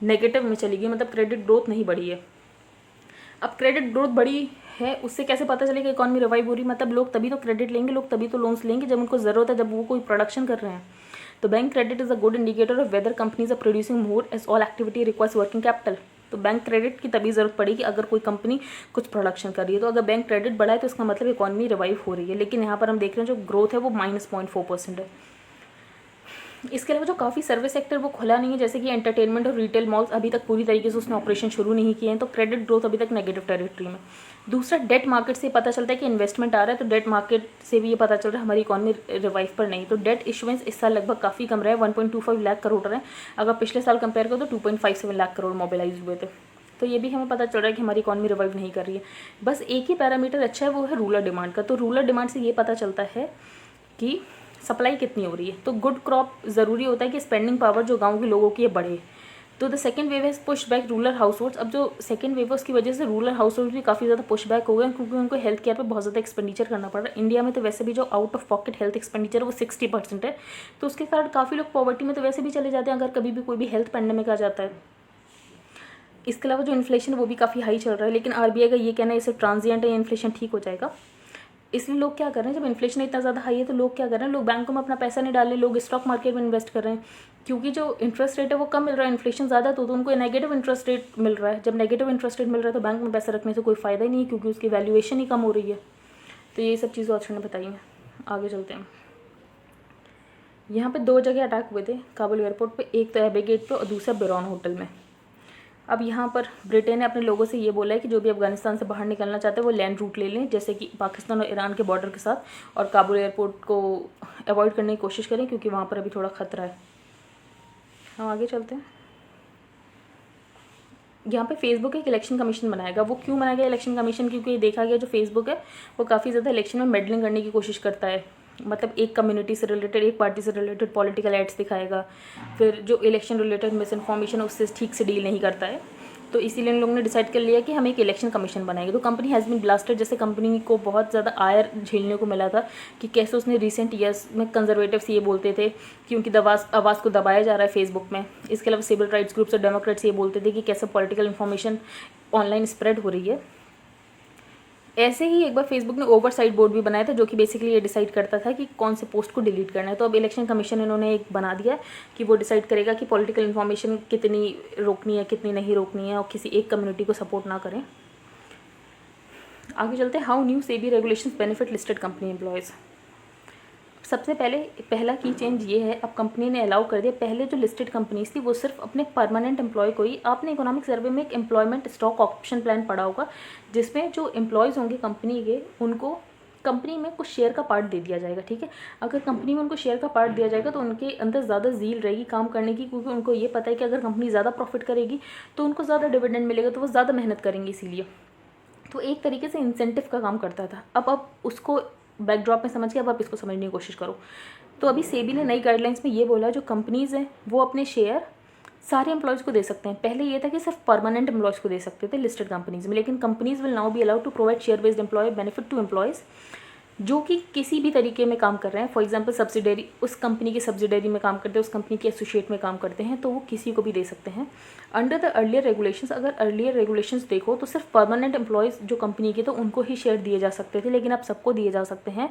नेगेटिव में चली गई, मतलब क्रेडिट ग्रोथ नहीं बढ़ी है। अब क्रेडिट ग्रोथ बड़ी है, उससे कैसे पता चलेगा इकॉनमी रिवाइव हो रही, मतलब लोग तभी तो क्रेडिट लेंगे, लोग तभी तो लोन्स लेंगे जब उनको ज़रूरत है, जब वो कोई प्रोडक्शन कर रहे हैं। तो bank credit is a good indicator of whether companies are producing more as all activity requires working capital. तो बैंक क्रेडिट की तभी ज़रूरत पड़ेगी अगर कोई कंपनी कुछ प्रोडक्शन कर रही है। तो अगर बैंक क्रेडिट बढ़ा है तो इसका मतलब इकॉनमी रिवाइव हो रही है। लेकिन यहाँ पर हम देख रहे हैं जो ग्रोथ है वो -0.4% है। इसके अलावा जो काफ़ी सर्विस सेक्टर वो खुला नहीं है, जैसे कि एंटरटेनमेंट और रिटेल मॉल्स अभी तक पूरी तरीके से उसने ऑपरेशन शुरू नहीं किए हैं, तो क्रेडिट ग्रोथ अभी तक नेगेटिव टेरिटरी में। दूसरा, डेट मार्केट से पता चलता है कि इन्वेस्टमेंट आ रहा है, तो डेट मार्केट से भी ये पता चल रहा है हमारी इकॉनमी रिवाइव पर नहीं। तो डेट इशुएंस इस साल लगभग काफ़ी कम रहा है, 1.25 लाख करोड़ रहे हैं। अगर पिछले साल कंपेयर करो तो 2.57 लाख करोड़ मोबिलाइज हुए थे। तो ये भी हमें पता चल रहा है कि हमारी इकॉनमी रिवाइव नहीं कर रही है। बस एक ही पैरामीटर अच्छा है, वो है रूरल डिमांड का। तो रूरल डिमांड से ये पता चलता है कि सप्लाई कितनी हो रही है। तो गुड क्रॉप ज़रूरी होता है कि स्पेंडिंग पावर जो गांव के लोगों की है बढ़े। तो the second wave has push back rural house holds. अब जो सेकंड वेव है उसकी वजह से रूरल हाउस होल्ड्स भी काफ़ी ज़्यादा पुश बैक हो गए, क्योंकि उनको हेल्थ केयर पर बहुत ज़्यादा एक्सपेंडिचर करना पड़ रहा है। इंडिया में तो वैसे भी जो out of pocket health expenditure है वो 60% है, तो उसके कारण काफ़ी लोग पॉवर्टी में तो वैसे भी चले जाते हैं अगर कभी भी कोई भी हेल्थ पैंडेमिक आ जाता है। इसके अलावा जो इन्फ्लेशन है वो भी काफ़ी हाई चल रहा है, लेकिन आरबीआई का ये कहना है इसे ट्रांजिएंट है, ये इन्फ्लेशन ठीक हो जाएगा। इसलिए लोग क्या कर रहे हैं, जब इन्फ्लेशन इतना ज़्यादा हाई है तो लोग क्या कर रहे हैं, लोग बैंकों में अपना पैसा नहीं डाल रहे, लोग स्टॉक मार्केट में इन्वेस्ट कर रहे हैं, क्योंकि जो इंटरेस्ट रेट है वो कम मिल रहा है, इन्फ्लेशन ज़्यादा तो उनको नेगेटिव इंटरेस्ट रेट मिल रहा है। जब नेगेटिव इंटरेस्ट रेट मिल रहा है तो बैंक में पैसा रखने से कोई फ़ायदा ही नहीं है, क्योंकि उसकी वैल्यूएशन ही कम हो रही है। तो ये सब चीज़ें ऑप्शन ने बताई हैं। आगे चलते हैं। यहाँ पे 2 जगह अटैक हुए थे काबुल एयरपोर्ट पे, एक तो एबे गेट पे और दूसरा बेरौन होटल में। अब यहाँ पर ब्रिटेन ने अपने लोगों से ये बोला है कि जो भी अफगानिस्तान से बाहर निकलना चाहते हैं वो लैंड रूट ले लें, जैसे कि पाकिस्तान और ईरान के बॉर्डर के साथ, और काबुल एयरपोर्ट को अवॉइड करने की कोशिश करें, क्योंकि वहाँ पर अभी थोड़ा खतरा है। हम आगे चलते हैं। यहाँ पे फेसबुक एक इलेक्शन कमीशन बनाएगा। वो क्यों बनाया गया इलेक्शन कमीशन, क्योंकि देखा गया जो फेसबुक है वो काफ़ी ज़्यादा इलेक्शन में मेडलिंग करने की कोशिश करता है। मतलब एक कम्युनिटी से रिलेटेड, एक पार्टी से रिलेटेड पॉलिटिकल एड्स दिखाएगा, फिर जो इलेक्शन रिलेटेड मिस इन्फॉर्मेशन है उससे ठीक से डील नहीं करता है। तो इसीलिए इन लोगों ने डिसाइड कर लिया कि हम एक इलेक्शन कमीशन बनाएंगे। तो कंपनी हैज़ बीन ब्लास्टेड, जैसे कंपनी को बहुत ज़्यादा आयर झेलने को मिला था कि कैसे उसने रिसेंट ईयर्स में कंजर्वेटिव्स ये बोलते थे कि उनकी आवाज़ को दबाया जा रहा है फेसबुक में। इसके अलावा सिविल राइट्स ग्रुप्स और डेमोक्रेट्स ये बोलते थे कि कैसे पॉलिटिकल इन्फॉर्मेशन ऑनलाइन स्प्रेड हो रही है। ऐसे ही एक बार फेसबुक ने ओवरसाइट बोर्ड भी बनाया था, जो कि बेसिकली ये डिसाइड करता था कि कौन से पोस्ट को डिलीट करना है। तो अब इलेक्शन कमीशन इन्होंने एक बना दिया कि वो डिसाइड करेगा कि पॉलिटिकल इन्फॉर्मेशन कितनी रोकनी है, कितनी नहीं रोकनी है, और किसी एक कम्युनिटी को सपोर्ट ना करें। आगे चलते हैं। How new SEBI regulations benefit listed company employees. सबसे पहला की चेंज ये है, अब कंपनी ने अलाउ कर दिया, पहले जो लिस्टेड कंपनीज थी वो सिर्फ अपने परमानेंट एम्प्लॉय को ही, आपने इकोनॉमिक सर्वे में एक एम्प्लॉयमेंट स्टॉक ऑप्शन प्लान पढ़ा होगा, जिसमें जो एम्प्लॉयज़ होंगे कंपनी के उनको कंपनी में कुछ शेयर का पार्ट दे दिया जाएगा। ठीक है, अगर कंपनी में उनको शेयर का पार्ट दिया जाएगा तो उनके अंदर ज़्यादा ज़ील रहेगी काम करने की, क्योंकि उनको ये पता है कि अगर कंपनी ज़्यादा प्रॉफिट करेगी तो उनको ज़्यादा डिविडेंड मिलेगा, तो वो ज़्यादा मेहनत करेंगे। इसीलिए तो एक तरीके से इंसेंटिव का काम करता था। अब उसको बैकड्रॉप में समझ के अब आप इसको समझने की कोशिश करो। तो अभी सेबी ने नई गाइडलाइंस में ये बोला जो कंपनीज़ हैं वो अपने शेयर सारे एम्प्लॉयज़ को दे सकते हैं। पहले ये था कि सिर्फ परमानेंट एम्प्लॉयज़ को दे सकते थे लिस्टेड कंपनीज़ में, लेकिन companies will now be allowed to provide share based employ benefit to employees जो कि किसी भी तरीके में काम कर रहे हैं। फॉर एग्जांपल सब्सिडरी, उस कंपनी की सब्सिडरी में काम करते हैं, उस कंपनी के एसोसिएट में काम करते हैं, तो वो किसी को भी दे सकते हैं अंडर द अर्लियर रेगुलेशंस। अगर अर्लियर रेगुलेशंस देखो तो सिर्फ परमानेंट एम्प्लॉयज़ जो कंपनी के तो उनको ही शेयर दिए जा सकते थे, लेकिन अब सबको दिए जा सकते हैं।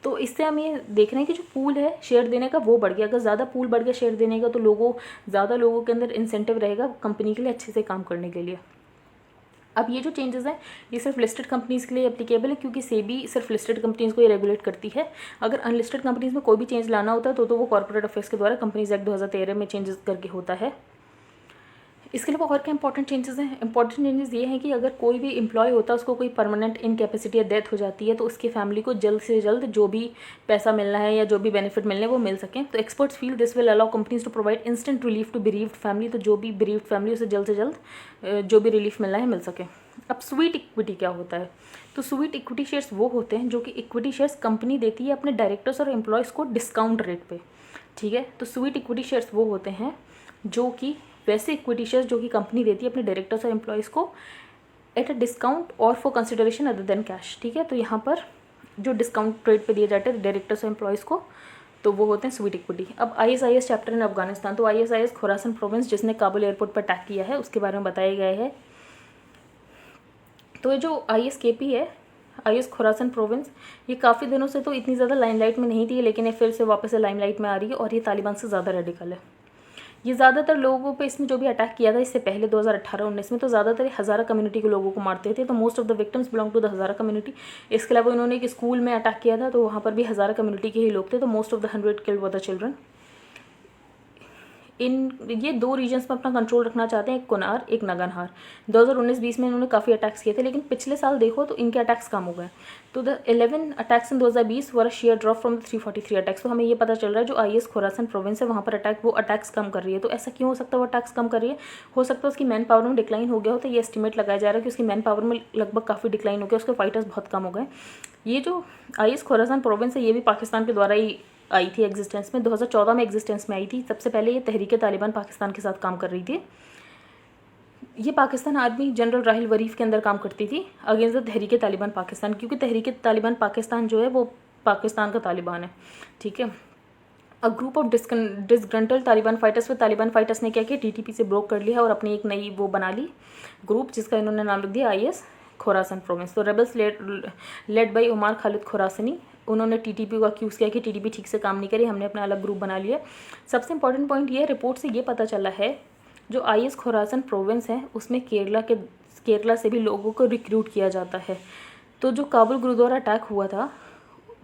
तो इससे हम ये देख रहे हैं कि जो पूल है शेयर देने का वो बढ़ गया। अगर ज़्यादा पूल बढ़ गया शेयर देने का तो ज़्यादा लोगों के अंदर इंसेंटिव रहेगा कंपनी के लिए अच्छे से काम करने के लिए। अब ये जो चेंजेस हैं ये सिर्फ लिस्टेड कंपनीज़ के लिए एप्लीकेबल है, क्योंकि सेबी सिर्फ लिस्टेड कंपनीज़ को ये रेगुलेट करती है। अगर अनलिस्टेड कंपनीज़ में कोई भी चेंज लाना होता है तो वो कॉर्पोरेट अफेयर्स के द्वारा कंपनीज एक्ट 2013 में चेंजेस करके होता है। इसके अलावा और क्या इंपॉर्टेंट चेंजेस हैं? इंपॉर्टेंट चेंजेस ये हैं कि अगर कोई भी एम्प्लॉय होता है उसको कोई परमानेंट इनकैपेसिटी या डेथ हो जाती है तो उसकी फैमिली को जल्द से जल्द जो भी पैसा मिलना है या जो भी बेनिफिट मिलने हैं वो मिल सकें। तो experts feel this will allow companies to provide instant relief to bereaved family. तो जो भी बिरीव्ड फैमिली उसे जल्द से जल्द जो भी रिलीफ मिलना है मिल सके। अब स्वीट इक्विटी क्या होता है? तो स्वीट इक्विटी शेयर्स वो होते हैं जो कि इक्विटी शेयर्स कंपनी देती है अपने डायरेक्टर्स और एम्प्लॉयज़ को डिस्काउंट रेट पे। ठीक है, तो स्वीट इक्विटी शेयर्स वो होते हैं जो कि वैसे इक्विटी शेयर्स जो कि कंपनी देती है अपने डायरेक्टर्स और एम्प्लॉयज़ को एट अ डिस्काउंट और for consideration other than cash. ठीक है, तो यहाँ पर जो डिस्काउंट रेट पे दिए जाते हैं डायरेक्टर्स और एम्प्लॉयज़ को तो वो होते हैं स्वीट इक्विटी। अब ISIS चैप्टर इन अफगानिस्तान। तो ISIS खुरासन प्रोविंस जिसने काबुल एयरपोर्ट पर अटैक किया है उसके बारे में बताया गया है। तो ये जो ISKP है, IS खुरासन प्रोविंस, ये काफ़ी दिनों से तो इतनी ज़्यादा लाइमलाइट में नहीं थी, लेकिन ये फिर से वापस से लाइमलाइट में आ रही है और ये तालिबान से ज़्यादा रेडिकल है। ये ज़्यादातर लोगों पे इसने जो भी अटैक किया था इससे पहले 2018-19 में, तो ज़्यादातर हज़ारा कम्युनिटी के लोगों को मारते थे, तो most of the victims belong to the Hazara community. इसके अलावा उन्होंने एक स्कूल में अटैक किया था, तो वहाँ पर भी हज़ारा कम्युनिटी के ही लोग थे, तो most of the 100 killed were the children. ये 2 रीजन्स में अपना कंट्रोल रखना चाहते हैं, एक कुनार, एक नगनहार। 2019-20 में इन्होंने काफ़ी अटैक्स किए थे, लेकिन पिछले साल देखो तो इनके अटैक्स कम हो गए। तो the 11 attacks in 2020 were share drop from the 343 attacks. तो हमें ये पता चल रहा है जो IS खुरासन प्रोविंस है वहाँ पर वो अटैक्स कम कर रही है। तो ऐसा क्यों हो सकता है वो अटैक्स कम कर रही है? हो सकता है उसकी मैन पावर में डिक्लाइन हो गया हो, तो ये एस्टिमेट लगाया जा रहा है कि उसकी मैन पावर में लगभग काफ़ी डिक्लाइन हो गया, उसके फाइटर्स बहुत कम हो गए। ये जो IS खुरासन प्रोविंस है ये भी पाकिस्तान के द्वारा ही आई थी एग्जिस्टेंस में, 2014 में एग्जिस्टेंस में आई थी। सबसे पहले ये तहरीके तालिबान पाकिस्तान के साथ काम कर रही थी। ये पाकिस्तान आर्मी जनरल राहिल वरीफ के अंदर काम करती थी अगेंस्ट द तहरीके तालिबान पाकिस्तान, क्योंकि तहरीके तालिबान पाकिस्तान जो है वो पाकिस्तान का तालिबान है, ठीक है। A group of disgruntled Taliban fighters, with Taliban fighters ने क्या किया, TTP से ब्रोक कर लिया और अपनी एक नई वो बना ली ग्रुप, जिसका इन्होंने नाम रख दिया IS खुरासन प्रोविंस। तो rebels led by Umar Khalid Khurasani, उन्होंने TTP को अक्यूज़ किया कि TTP ठीक से काम नहीं करी, हमने अपना अलग ग्रुप बना लिया। सबसे इंपॉर्टेंट पॉइंट ये, रिपोर्ट से ये पता चला है जो IS खुरासन प्रोविंस है उसमें केरला से भी लोगों को रिक्रूट किया जाता है। तो जो काबुल गुरुद्वारा अटैक हुआ था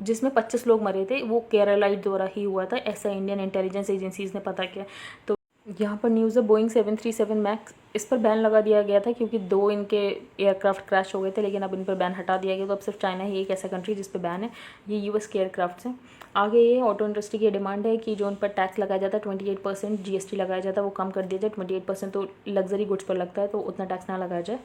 जिसमें 25 लोग मरे थे, वो केरलाइट द्वारा ही हुआ था, ऐसा इंडियन इंटेलिजेंस एजेंसीज ने पता किया। तो यहाँ पर न्यूज़ है बोइंग 737 मैक्स, इस पर बैन लगा दिया गया था क्योंकि 2 इनके एयरक्राफ्ट क्रैश हो गए थे, लेकिन अब इन पर बैन हटा दिया गया। तो अब सिर्फ चाइना ही एक ऐसा कंट्री जिस पर बैन है, ये US के एयरक्राफ्ट हैं। आगे ये ऑटो इंडस्ट्री की डिमांड है कि जो उन पर टैक्स लगाया जाता है 28% GST लगाया जाता है, वो कम कर दिया जाए। 28% तो लग्जरी गुड्स पर लगता है, तो उतना टैक्स ना लगाया जाए।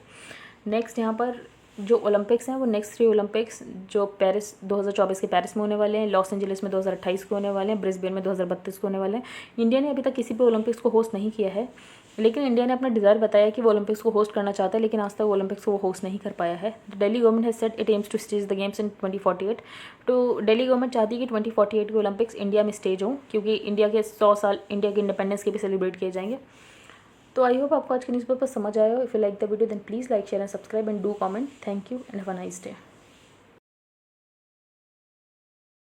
नेक्स्ट यहाँ पर जो ओलंपिक्स हैं वो नेक्स्ट 3 ओलंपिक्स जो पेरिस 2024 के पेरिस में होने वाले हैं, लॉस एंजलिस में 2028 को होने वाले हैं, ब्रिस्बेन में 2032 को होने वाले हैं। इंडिया ने अभी तक किसी भी ओलंपिक्स को होस्ट नहीं किया है, लेकिन इंडिया ने अपना डिज़ायर बताया कि वो ओलंपिक्स को होस्ट करना चाहता है, लेकिन आज तक ओलंपिक्स को वो होस्ट नहीं कर पाया है। Delhi government has said it aims to stage the games in 2048। तो दिल्ली गवर्नमेंट चाहती है कि 2048 के ओलंपिक्स इंडिया में स्टेज हों, क्योंकि इंडिया के 100 साल इंडिया के इंडिपेंडेंस के भी सेलिब्रेट किए जाएंगे। तो आई होप आपको आज की न्यूज़पेपर समझ आया हो। If you like the video then please like share and subscribe and do comment. Thank you and have a nice day.